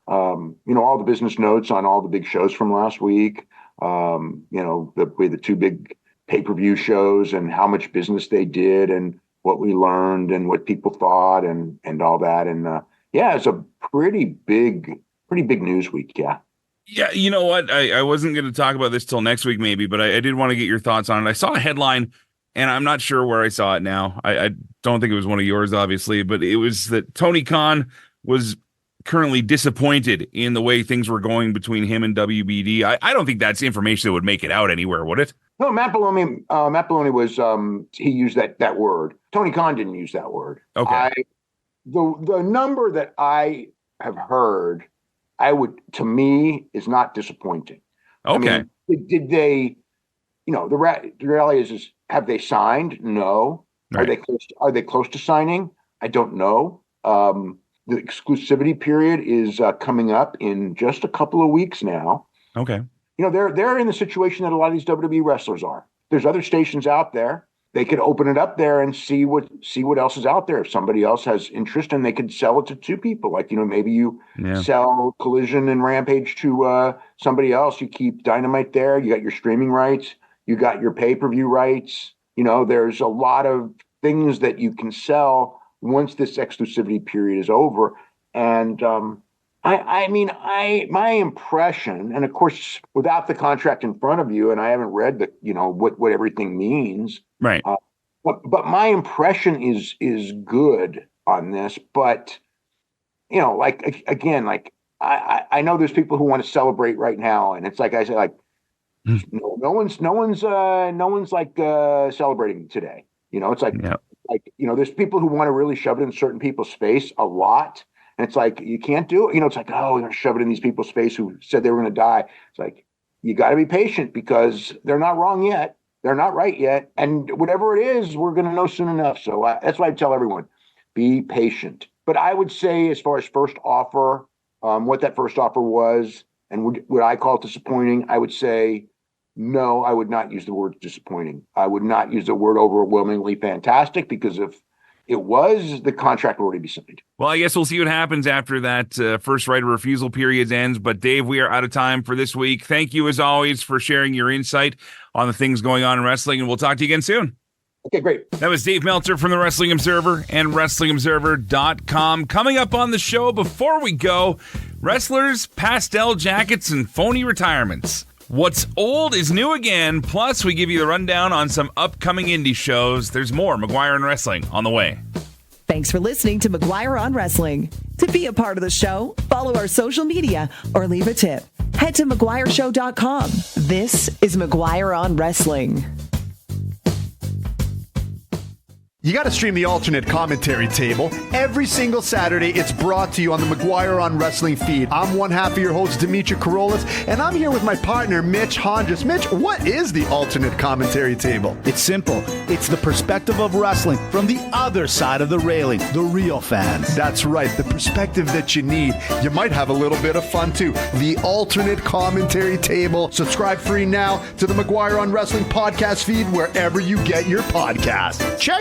all the business notes on all the big shows from last week. The 2 big pay-per-view shows and how much business they did, and what we learned, and what people thought, and all that. And it's a pretty big news week. Yeah. Yeah. You know what? I wasn't going to talk about this till next week, maybe, but I did want to get your thoughts on it. I saw a headline, and I'm not sure where I saw it now. I don't think it was one of yours, obviously, but it was that Tony Khan was currently disappointed in the way things were going between him and WBD. I don't think that's information that would make it out anywhere, would it? No, Matt Belloni was, he used that word. Tony Khan didn't use that word. Okay. The number that I have heard, to me, is not disappointing. Okay. I mean, did they, the reality is have they signed? No. Right. Are they close to signing? I don't know. The exclusivity period is coming up in just a couple of weeks now. Okay. They're in the situation that a lot of these WWE wrestlers are. There's other stations out there. They could open it up there and see what else is out there. If somebody else has interest, and they could sell it to 2 people. Like, maybe you sell Collision and Rampage to somebody else. You keep Dynamite there. You got your streaming rights. You got your pay-per-view rights. There's a lot of things that you can sell once this exclusivity period is over. And my impression, and of course, without the contract in front of you, and I haven't read what everything means. Right. But my impression is good on this. But, I know there's people who want to celebrate right now. And it's like I said, no one's celebrating today. It's like, there's people who want to really shove it in certain people's face a lot. And it's like, you can't do it. It's like, oh, we're going to shove it in these people's face who said they were going to die. It's like, you got to be patient because they're not wrong yet. They're not right yet. And whatever it is, we're going to know soon enough. So that's why I tell everyone, be patient. But I would say, as far as first offer, what that first offer was, and would I call it disappointing? I would say, no, I would not use the word disappointing. I would not use the word overwhelmingly fantastic, because if it was, the contract would already be signed. Well, I guess we'll see what happens after that first right of refusal period ends. But Dave, we are out of time for this week. Thank you, as always, for sharing your insight on the things going on in wrestling, and we'll talk to you again soon. Okay, great. That was Dave Meltzer from the Wrestling Observer and WrestlingObserver.com. Coming up on the show, before we go, wrestlers, pastel jackets, and phony retirements. What's old is new again, plus we give you the rundown on some upcoming indie shows. There's more McGuire and Wrestling on the way. Thanks for listening to McGuire on Wrestling. To be a part of the show, follow our social media or leave a tip. Head to McGuireShow.com. This is McGuire on Wrestling. You got to stream the alternate commentary table. Every single Saturday, it's brought to you on the McGuire on Wrestling feed. I'm one half of your host, Dimitri Karolis, and I'm here with my partner, Mitch Hondra's. Mitch, what is the alternate commentary table? It's simple. It's the perspective of wrestling from the other side of the railing, the real fans. That's right, the perspective that you need. You might have a little bit of fun, too. The alternate commentary table. Subscribe free now to the McGuire on Wrestling podcast feed wherever you get your podcasts. Sure.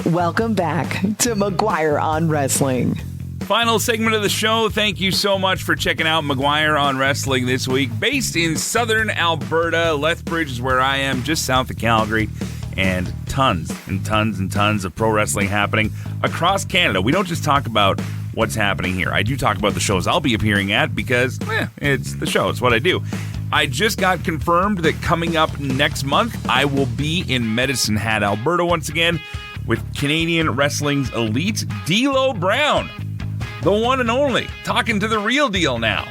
Welcome back to McGuire on Wrestling. Final segment of the show. Thank you so much for checking out McGuire on Wrestling this week. Based in southern Alberta, Lethbridge is where I am, just south of Calgary. and tons of pro wrestling happening across Canada. We don't just talk about what's happening here. I do talk about the shows I'll be appearing at because, it's the show. It's what I do. I just got confirmed that coming up next month, I will be in Medicine Hat, Alberta once again with Canadian Wrestling's elite D'Lo Brown, the one and only, talking to the real deal now.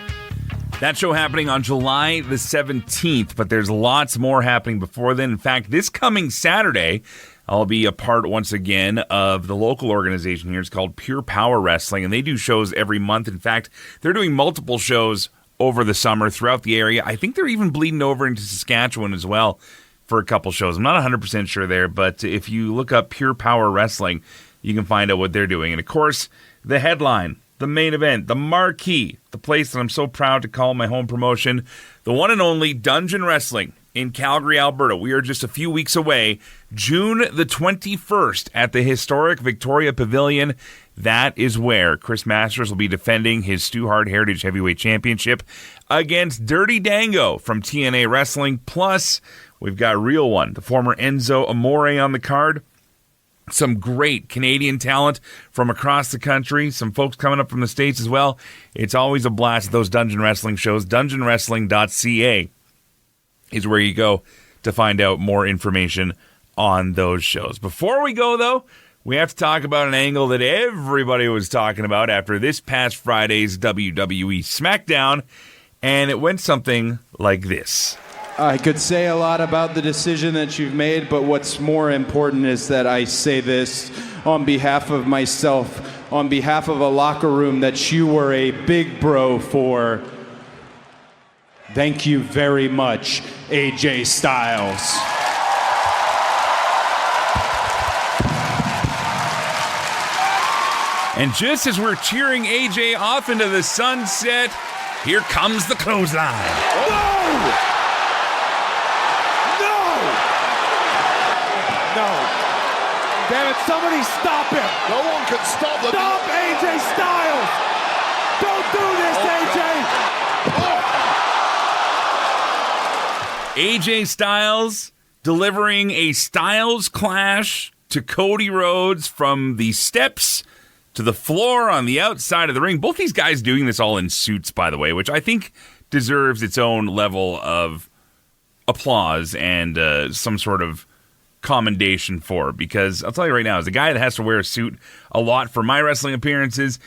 That show happening on July the 17th, but there's lots more happening before then. In fact, this coming Saturday, I'll be a part once again of the local organization here. It's called Pure Power Wrestling, and they do shows every month. In fact, they're doing multiple shows over the summer throughout the area. I think they're even bleeding over into Saskatchewan as well for a couple shows. I'm not 100% sure there, but if you look up Pure Power Wrestling, you can find out what they're doing. And of course, the headline, the main event, the marquee, the place that I'm so proud to call my home promotion, the one and only Dungeon Wrestling in Calgary, Alberta. We are just a few weeks away, June the 21st at the historic Victoria Pavilion. That is where Chris Masters will be defending his Stu Hart Heritage Heavyweight Championship against Dirty Dango from TNA Wrestling. Plus, we've got Real One, the former Enzo Amore on the card. Some great Canadian talent from across the country. Some folks coming up from the States as well. It's always a blast at those Dungeon Wrestling shows. DungeonWrestling.ca is where you go to find out more information on those shows. Before we go, though, we have to talk about an angle that everybody was talking about after this past Friday's WWE SmackDown, and it went something like this. I could say a lot about the decision that you've made, but what's more important is that I say this on behalf of myself, on behalf of a locker room that you were a big bro for. Thank you very much, AJ Styles. And just as we're cheering AJ off into the sunset, here comes the clothesline. No! Damn it, somebody stop him! No one can stop the... Stop AJ Styles! Don't do this, AJ! AJ Styles delivering a Styles clash to Cody Rhodes from the steps to the floor on the outside of the ring. Both these guys doing this all in suits, by the way, which I think deserves its own level of applause and some sort of commendation for, because I'll tell you right now, as a guy that has to wear a suit a lot for my wrestling appearances,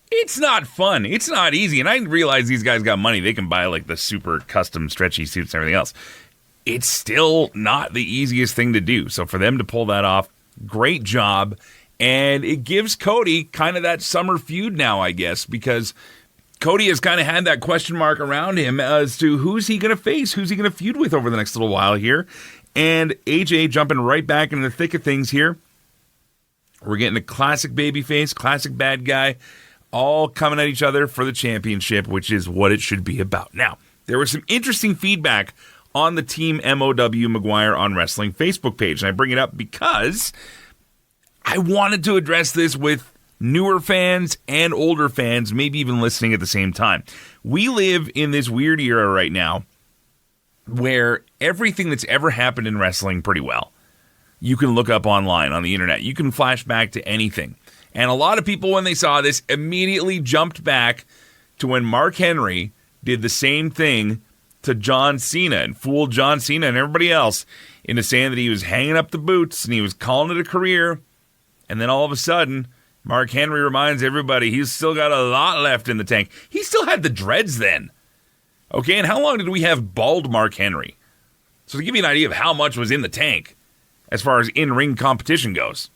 it's not fun. It's not easy. And I realize these guys got money. They can buy like the super custom stretchy suits and everything else. It's still not the easiest thing to do. So for them to pull that off, great job. And it gives Cody kind of that summer feud now, I guess, because Cody has kind of had that question mark around him as to who's he going to face, who's he going to feud with over the next little while here. And AJ jumping right back into the thick of things here. We're getting a classic babyface, classic bad guy, all coming at each other for the championship, which is what it should be about. Now, there was some interesting feedback on the Team MoW McGuire on Wrestling Facebook page. And I bring it up because I wanted to address this with newer fans and older fans, maybe even listening at the same time. We live in this weird era right now where everything that's ever happened in wrestling pretty well, you can look up online on the internet. You can flash back to anything. And a lot of people, when they saw this, immediately jumped back to when Mark Henry did the same thing to John Cena and fooled John Cena and everybody else into saying that he was hanging up the boots and he was calling it a career. And then all of a sudden, Mark Henry reminds everybody he's still got a lot left in the tank. He still had the dreads then. Okay, and how long did we have bald Mark Henry? So to give you an idea of how much was in the tank as far as in-ring competition goes,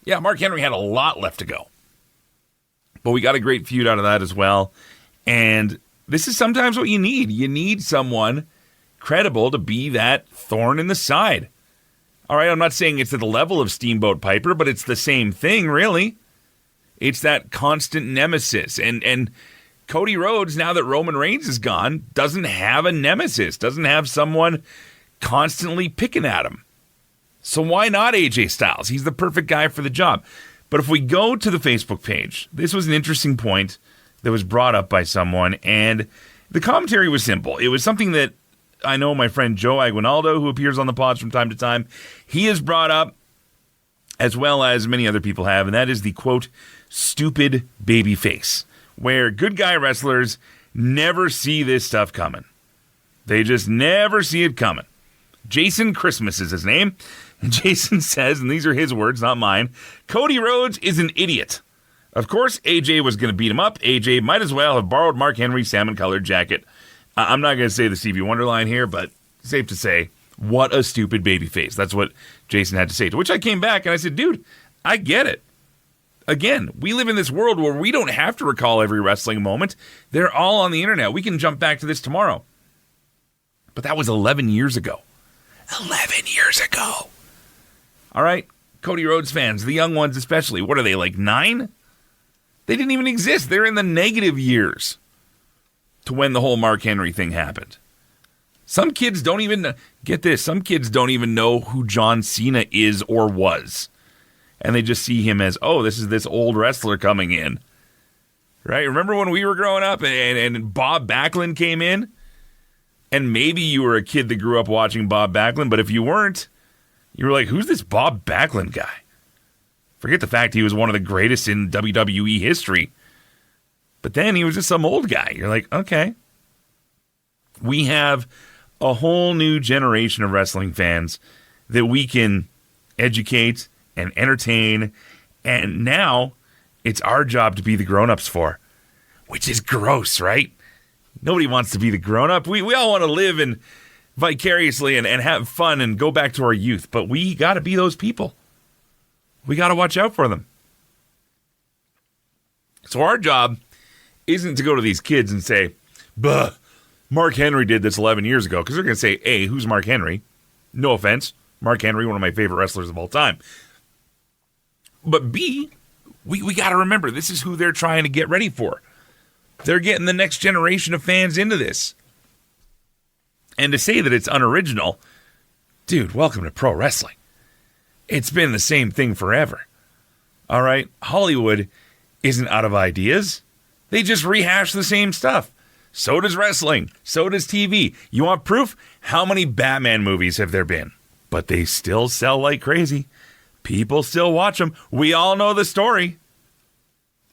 yeah, Mark Henry had a lot left to go. But we got a great feud out of that as well. And this is sometimes what you need. You need someone credible to be that thorn in the side. All right, I'm not saying it's at the level of Steamboat Piper, but it's the same thing, really. It's that constant nemesis. And Cody Rhodes, now that Roman Reigns is gone, doesn't have a nemesis, doesn't have someone constantly picking at him. So why not AJ Styles? He's the perfect guy for the job. But if we go to the Facebook page, this was an interesting point that was brought up by someone, and the commentary was simple. It was something that I know my friend Joe Aguinaldo, who appears on the pods from time to time, he has brought up, as well as many other people have, and that is the, quote, stupid baby face, where good guy wrestlers never see this stuff coming. They just never see it coming. Jason Christmas is his name. And Jason says, and these are his words, not mine, Cody Rhodes is an idiot. Of course, AJ was going to beat him up. AJ might as well have borrowed Mark Henry's salmon-colored jacket. I'm not going to say the Stevie Wonder line here, but safe to say, what a stupid baby face. That's what Jason had to say. To which I came back and I said, dude, I get it. Again, we live in this world where we don't have to recall every wrestling moment. They're all on the internet. We can jump back to this tomorrow. But that was 11 years ago. 11 years ago. All right, Cody Rhodes fans, the young ones especially, what are they, like 9? They didn't even exist. They're in the negative years to when the whole Mark Henry thing happened. Some kids don't even, get this, some kids don't even know who John Cena is or was. And they just see him as, oh, this is this old wrestler coming in. Right? Remember when we were growing up and Bob Backlund came in? And maybe you were a kid that grew up watching Bob Backlund, but if you weren't, you were like, who's this Bob Backlund guy? Forget the fact he was one of the greatest in WWE history. But then he was just some old guy. You're like, okay. We have a whole new generation of wrestling fans that we can educate and entertain. And now it's our job to be the grown-ups for, which is gross, right? Nobody wants to be the grown-up. We all want to live and vicariously and have fun and go back to our youth. But we got to be those people. We got to watch out for them. So our job isn't to go to these kids and say, "Buh, Mark Henry did this 11 years ago." Because they're going to say, A, who's Mark Henry? No offense. Mark Henry, one of my favorite wrestlers of all time. But B, we got to remember, this is who they're trying to get ready for. They're getting the next generation of fans into this. And to say that it's unoriginal, dude, welcome to pro wrestling. It's been the same thing forever. All right? Hollywood isn't out of ideas. They just rehash the same stuff. So does wrestling. So does TV. You want proof? How many Batman movies have there been? But they still sell like crazy. People still watch them. We all know the story.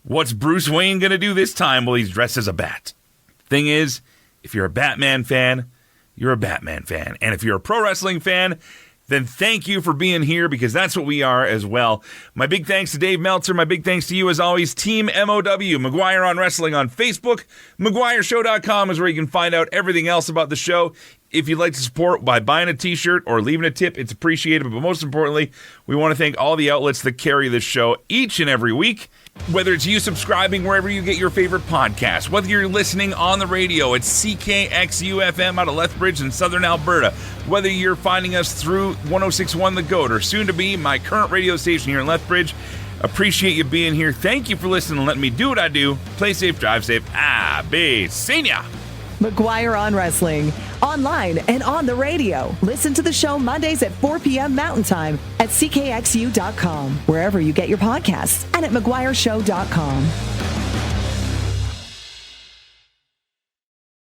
What's Bruce Wayne going to do this time? Well, he's dressed as a bat. Thing is, if you're a Batman fan, you're a Batman fan. And if you're a pro wrestling fan, then thank you for being here, because that's what we are as well. My big thanks to Dave Meltzer. My big thanks to you, as always, Team MoW, McGuire on Wrestling on Facebook. McGuireShow.com is where you can find out everything else about the show. If you'd like to support by buying a t-shirt or leaving a tip, it's appreciated. But most importantly, we want to thank all the outlets that carry this show each and every week. Whether it's you subscribing wherever you get your favorite podcast, whether you're listening on the radio at CKXU-FM out of Lethbridge in southern Alberta, whether you're finding us through 106.1 The Goat, or soon to be my current radio station here in Lethbridge, appreciate you being here. Thank you for listening and letting me do what I do. Play safe, drive safe. Be seen ya. McGuire on Wrestling, online and on the radio. Listen to the show Mondays at 4 p.m. Mountain Time at CKXU.com, wherever you get your podcasts, and at McGuireShow.com.